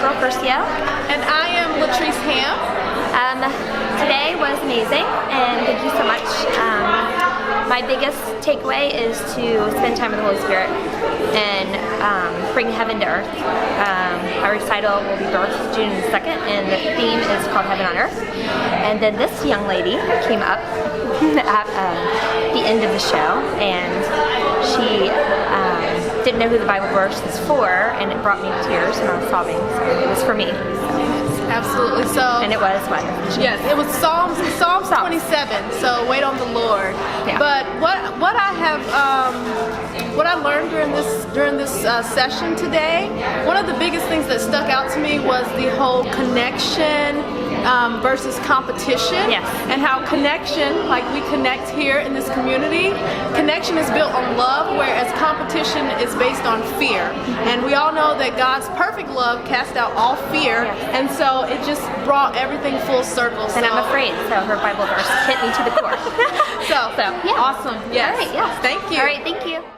April Curcio. And I am Latrice Ham. Today was amazing, and thank you so much. My biggest takeaway is to spend time with the Holy Spirit and bring heaven to earth. Our recital will be birthed June 2nd, and the theme is called Heaven on Earth. And then this young lady came up at the end of the show, and she didn't know who the Bible verse was for, and it brought me to tears, and I was sobbing. So it was for me. Absolutely. So. And it was what? Yes, it was Psalms 27. So wait on the Lord. Yeah. But what I have what I learned during this session today, one of the biggest things that stuck out to me was the whole connection versus competition. Yes. And how connection, like we connect here in this community, connection is built on love, whereas competition is based on fear. And we all know that God's perfect love casts out all fear, yes. And so it just brought everything full circle. And I'm afraid, so her Bible verse hit me to the core. So yeah. Awesome. Yes. All right, yes. Thank you. All right, thank you.